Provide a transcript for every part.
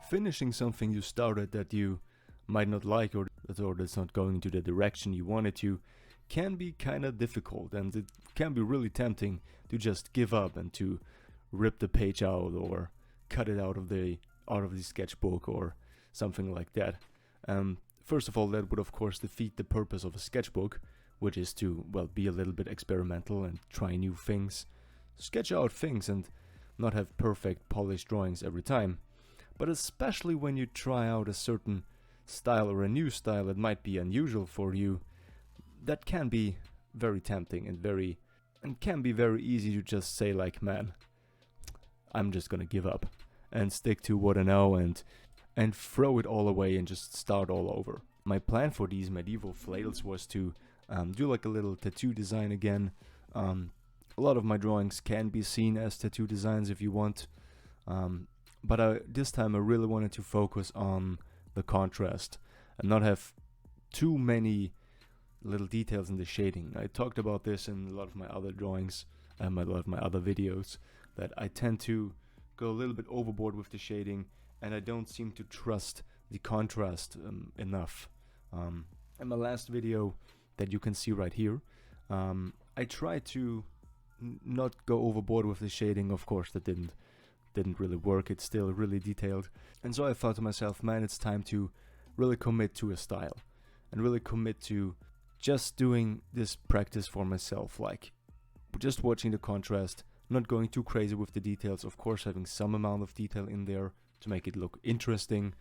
finishing something you started that you might not like, or that's not going into the direction you wanted to, can be kind of difficult, and it can be really tempting to just give up and to rip the page out or cut it out of the sketchbook or something like that. First of all, that would of course defeat the purpose of a sketchbook, which is to, well, be a little bit experimental and try new things, sketch out things and not have perfect polished drawings every time. But especially when you try out a certain style or a new style that might be unusual for you, that can be very tempting and can be very easy to just say like, man, I'm just gonna give up and stick to what I know and throw it all away and just start all over. My plan for these medieval flails was to do like a little tattoo design again. A lot of my drawings can be seen as tattoo designs if you want, but this time I really wanted to focus on the contrast and not have too many little details in the shading. I talked about this in a lot of my other drawings and a lot of my other videos, that I tend to go a little bit overboard with the shading and I don't seem to trust the contrast enough. In my last video that you can see right here, I tried to not go overboard with the shading. Of course that didn't really work. It's still really detailed, and so I thought to myself, man, it's time to really commit to a style and really commit to just doing this practice for myself, like just watching the contrast, not going too crazy with the details, of course having some amount of detail in there to make it look interesting,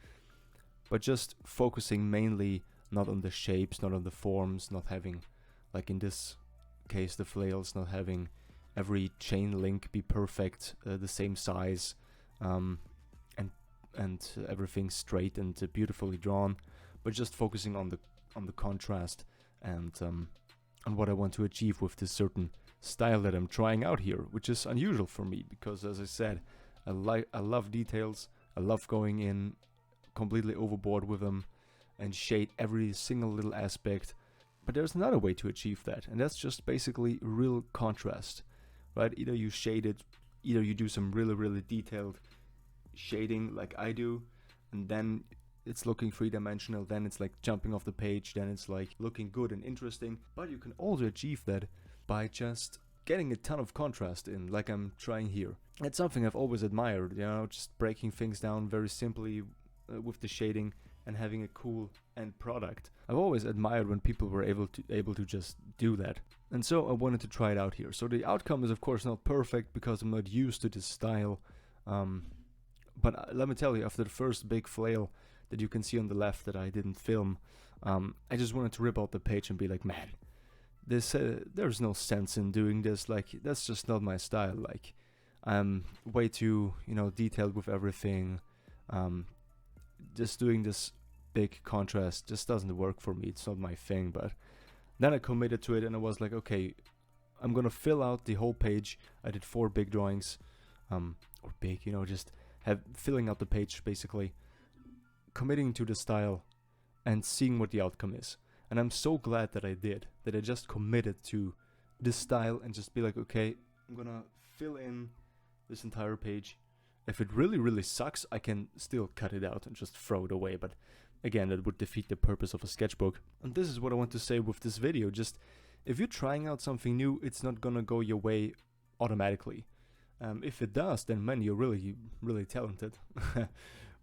but just focusing mainly not on the shapes, not on the forms, not having, like in this case the flails, not having every chain link be perfect, the same size, and everything straight and beautifully drawn, but just focusing on the contrast and on what I want to achieve with this certain style that I'm trying out here, which is unusual for me because, as I said, I love details. I love going in completely overboard with them and shade every single little aspect. But there's another way to achieve that, and that's just basically real contrast, right? Either you shade it, either you do some really detailed shading like I do, and then it's looking three-dimensional, then it's like jumping off the page, then it's like looking good and interesting. But you can also achieve that by just getting a ton of contrast in, like I'm trying here. It's something I've always admired, you know, just breaking things down very simply with the shading and having a cool end product. I've always admired when people were able to just do that, and so I wanted to try it out here. So the outcome is of course not perfect because I'm not used to this style, but let me tell you, after the first big flail that you can see on the left that I didn't film, I just wanted to rip out the page and be like, man, there's no sense in doing this, like that's just not my style, like I'm way too, detailed with everything. Just doing this big contrast just doesn't work for me, it's not my thing. But then I committed to it and I was like, okay, I'm gonna fill out the whole page. I did 4 big drawings, or big, just filling out the page basically, committing to the style and seeing what the outcome is. And I'm so glad that I did, that I just committed to this style and just be like, okay, I'm gonna fill in this entire page. If it really sucks, I can still cut it out and just throw it away, but again, that would defeat the purpose of a sketchbook. And this is what I want to say with this video. Just, if you're trying out something new, it's not gonna go your way automatically. If it does, then man, you're really talented.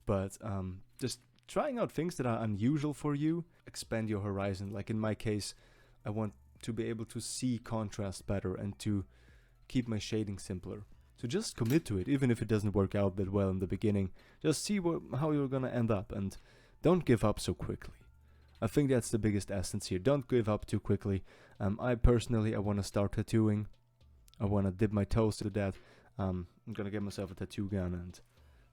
But just trying out things that are unusual for you, expand your horizon. Like in my case, I want to be able to see contrast better and to keep my shading simpler. So just commit to it, even if it doesn't work out that well in the beginning. Just see how you're gonna end up, and don't give up so quickly. I think that's the biggest essence here. Don't give up too quickly. I personally want to start tattooing. I want to dip my toes to that. I'm gonna get myself a tattoo gun and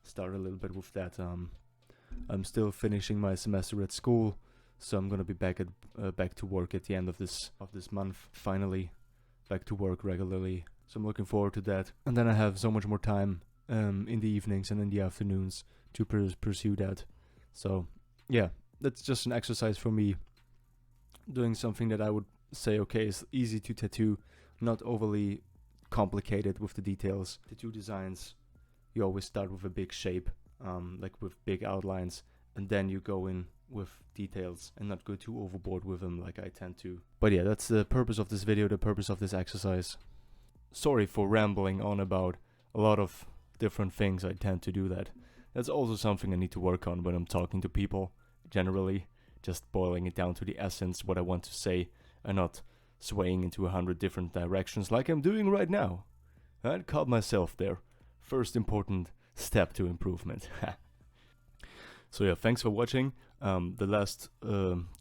start a little bit with that. I'm still finishing my semester at school, so I'm gonna be back to work at the end of this month. Finally, back to work regularly. So I'm looking forward to that. And then I have so much more time in the evenings and in the afternoons to pursue that. So yeah, that's just an exercise for me, doing something that I would say, okay, is easy to tattoo, not overly complicated with the details. Tattoo designs, you always start with a big shape, like with big outlines, and then you go in with details and not go too overboard with them like I tend to. But yeah, that's the purpose of this video, the purpose of this exercise. Sorry for rambling on about a lot of different things. I tend to do that. That's also something I need to work on when I'm talking to people, generally, just boiling it down to the essence, what I want to say, and not swaying into 100 different directions like I'm doing right now. I caught myself there. First important step to improvement. So yeah, thanks for watching. The last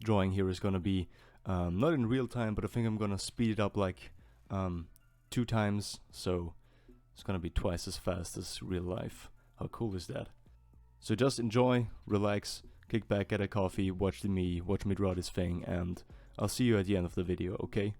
drawing here is gonna be not in real time, but I think I'm gonna speed it up like 2 times, so it's gonna be twice as fast as real life. How cool is that? So just enjoy, relax, kick back, get a coffee, watch me draw this thing, and I'll see you at the end of the video, okay?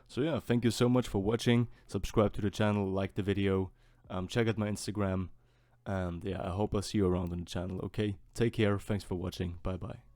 So yeah, thank you so much for watching. Subscribe to the channel, like the video, check out my Instagram, and yeah, I hope I'll see you around on the channel, okay? Take care, thanks for watching, bye bye.